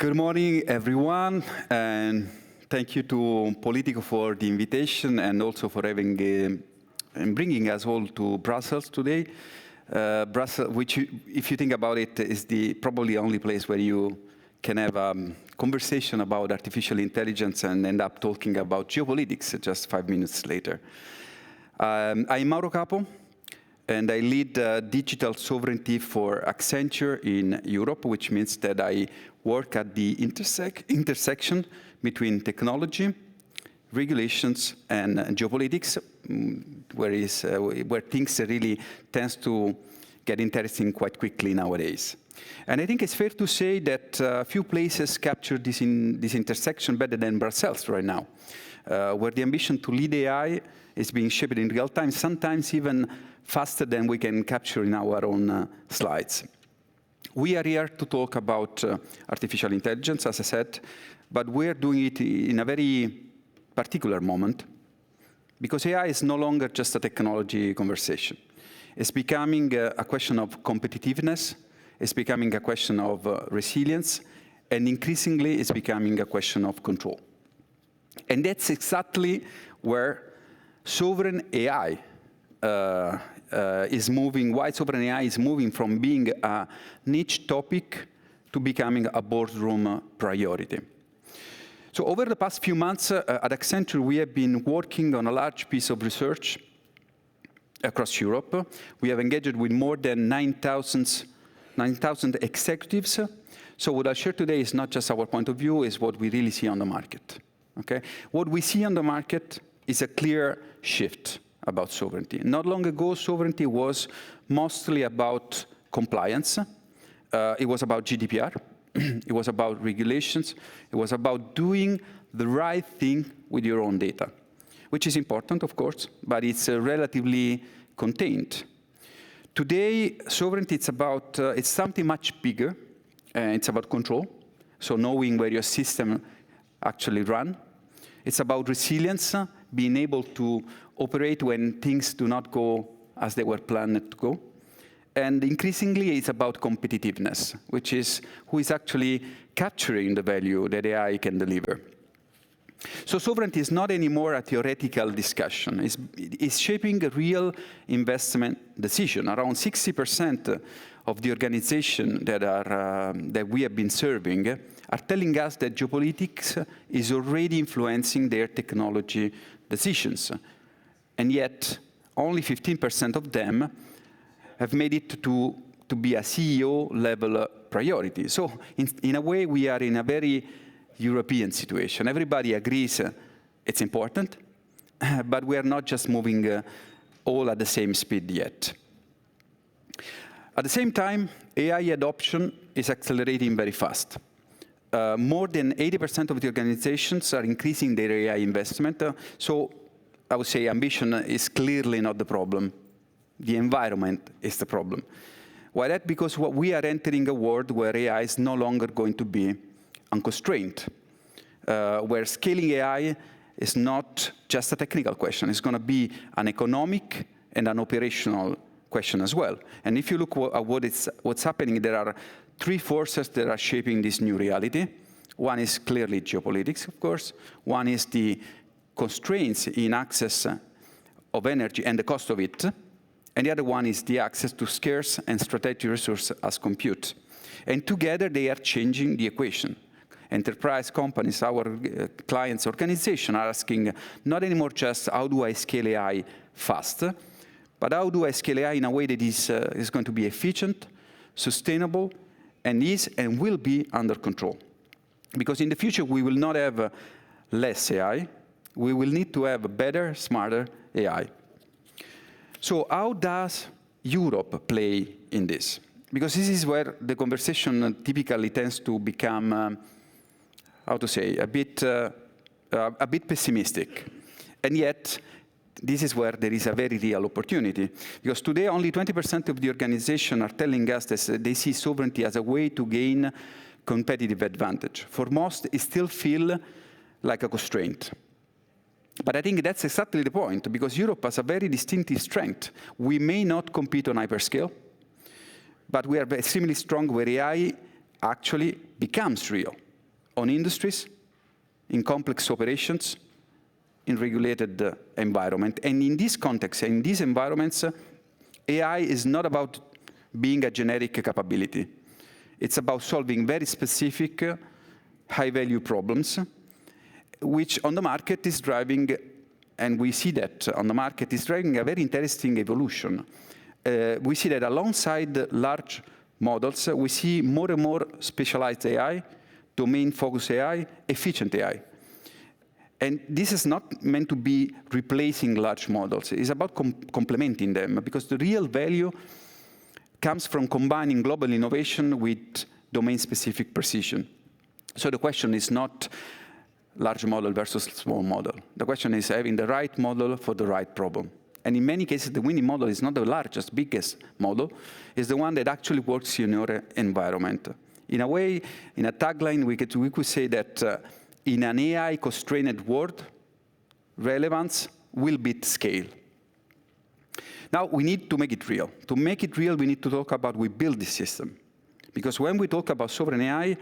Good morning, everyone, and thank you to Politico for the invitation and also for having and bringing us all to Brussels today. Brussels, which, if you think about it, is probably the only place where you can have a conversation about artificial intelligence and end up talking about geopolitics just 5 minutes later. I'm Mauro Capo, and I lead digital sovereignty for Accenture in Europe, which means that I work at the intersection between technology, regulations, and geopolitics, where things really tends to get interesting quite quickly nowadays. And I think it's fair to say that few places capture this intersection better than Brussels right now, where the ambition to lead AI is being shaped in real time, sometimes even faster than we can capture in our own slides. We are here to talk about artificial intelligence, as I said, but we're doing it in a very particular moment, because AI is no longer just a technology conversation. It's becoming a question of competitiveness, it's becoming a question of resilience, and increasingly it's becoming a question of control. And that's exactly where sovereign AI is moving, why sovereign AI is moving from being a niche topic to becoming a boardroom priority. So over the past few months at Accenture, we have been working on a large piece of research across Europe. We have engaged with more than 9,000 executives. So what I share today is not just our point of view, it's what we really see on the market. Okay? What we see on the market is a clear shift about sovereignty. Not long ago, sovereignty was mostly about compliance. It was about GDPR. It was about regulations. It was about doing the right thing with your own data, which is important, of course, but it's relatively contained. Today, sovereignty, it's something much bigger. It's about control, so knowing where your system actually runs. It's about resilience, being able to operate when things do not go as they were planned to go. And increasingly, it's about competitiveness, which is who is actually capturing the value that AI can deliver. So sovereignty is not anymore a theoretical discussion. It's shaping a real investment decision. Around 60% of the organization that we have been serving are telling us that geopolitics is already influencing their technology decisions. And yet, only 15% of them have made it to be a CEO-level priority. So in a way, we are in a very European situation. Everybody agrees it's important, but we are not just moving all at the same speed yet. At the same time, AI adoption is accelerating very fast. More than 80% of the organizations are increasing their AI investment. So I would say ambition is clearly not the problem. The environment is the problem. Why that? Because we are entering a world where AI is no longer going to be unconstrained, where scaling AI is not just a technical question. It's going to be an economic and an operational question as well. And if you look at what's happening, there are three forces that are shaping this new reality. One is clearly geopolitics, of course. One is the constraints in access of energy and the cost of it. And the other one is the access to scarce and strategic resources as compute. And together, they are changing the equation. Enterprise companies, our clients' organizations are asking not anymore just how do I scale AI fast, but how do I scale AI in a way that is going to be efficient, sustainable, and is and will be under control. Because in the future, we will not have less AI. We will need to have better, smarter AI. So how does Europe play in this? Because this is where the conversation typically tends to become, how to say, a bit pessimistic. And yet, this is where there is a very real opportunity. Because today, only 20% of the organization are telling us that they see sovereignty as a way to gain competitive advantage. For most, it still feels like a constraint. But I think that's exactly the point, because Europe has a very distinctive strength. We may not compete on hyperscale, but we are extremely strong where AI actually becomes real. on industries, in complex operations, in regulated environment. And in this context, in these environments, AI is not about being a generic capability. It's about solving very specific, high-value problems, which on the market is driving, and we see that on the market is driving a very interesting evolution. We see that alongside large models, we see more and more specialized AI, domain-focused AI, efficient AI. And this is not meant to be replacing large models. It's about complementing them, because the real value comes from combining global innovation with domain-specific precision. So the question is not large model versus small model. The question is having the right model for the right problem. And in many cases, the winning model is not the largest, biggest model. It's the one that actually works in your environment. In a way, in a tagline, we could say that in an AI-constrained world, relevance will beat scale. Now, we need to make it real. To make it real, we need to talk about we build this system. Because when we talk about sovereign AI,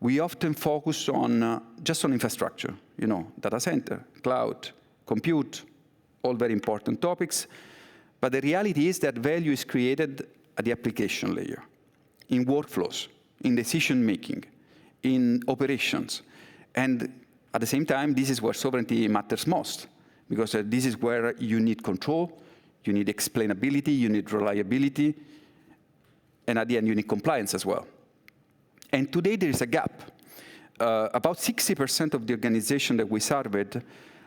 we often focus on just on infrastructure, data center, cloud, compute, all very important topics. But the reality is that value is created at the application layer, in workflows, in decision-making, in operations. And at the same time, this is where sovereignty matters most, because this is where you need control, you need explainability, you need reliability, and at the end, you need compliance as well. And today, there is a gap. About 60% of the organization that we surveyed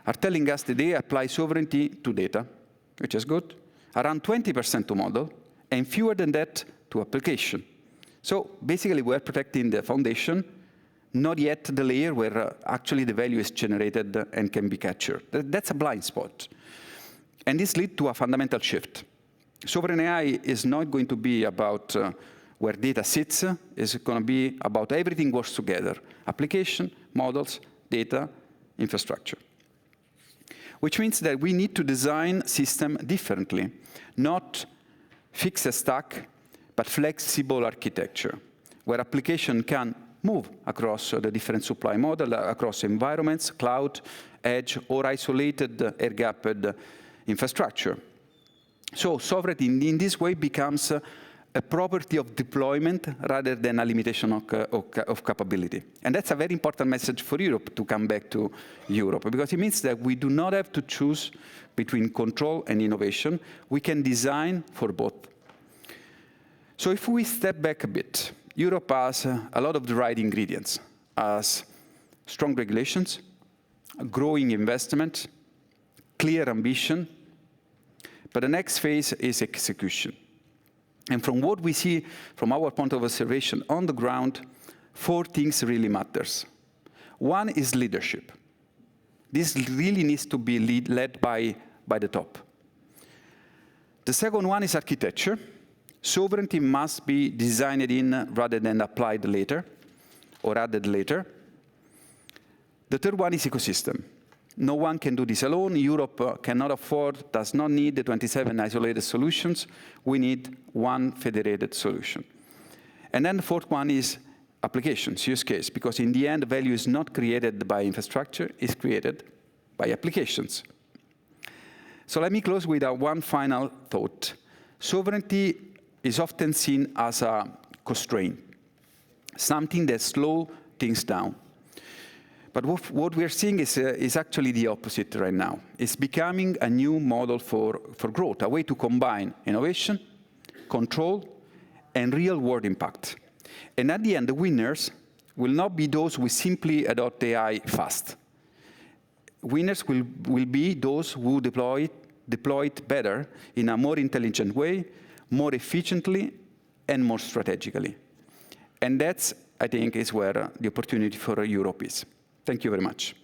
are telling us that they apply sovereignty to data, which is good, around 20% to model, and fewer than that to application. So basically, we're protecting the foundation, not yet the layer where actually the value is generated and can be captured. That's a blind spot. And this leads to a fundamental shift. Sovereign AI is not going to be about where data sits. It's going to be about everything works together: application, models, data, infrastructure. Which means that we need to design system differently, not fix a stack, but flexible architecture, where application can move across the different supply models, across environments, cloud, edge, or isolated air-gapped infrastructure. So sovereignty in this way becomes a property of deployment rather than a limitation of capability. And that's a very important message for Europe to come back to Europe, because it means that we do not have to choose between control and innovation. We can design for both. So if we step back a bit, Europe has a lot of the right ingredients, as strong regulations, growing investment, clear ambition, but the next phase is execution. And from what we see from our point of observation on the ground, 4 things really matters. One is leadership. This really needs to be led by the top. The second one is architecture. Sovereignty must be designed in rather than applied later or added later. The third one is ecosystem. No one can do this alone. Europe cannot afford, does not need the 27 isolated solutions. We need one federated solution. And then the fourth one is applications, use case, because in the end, value is not created by infrastructure, it's created by applications. So let me close with one final thought. Sovereignty is often seen as a constraint, something that slows things down. But what we're seeing is actually the opposite right now. It's becoming a new model for growth, a way to combine innovation, control, and real-world impact. And at the end, the winners will not be those who simply adopt AI fast. Winners will be those who deploy it better in a more intelligent way, more efficiently, and more strategically. And that's, I think, is where the opportunity for Europe is. Thank you very much.